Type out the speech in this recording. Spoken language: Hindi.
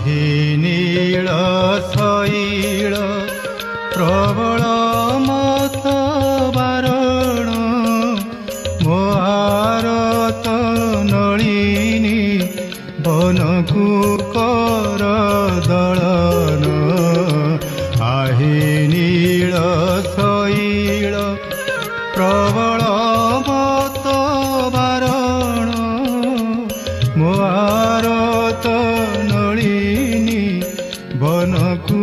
आहि नील शैल प्रबल मत बारण मो आरत नलिनी बनकु कर दलन आहि नील शैल प्रबल मत बारण मो आरत नलिनी बनकु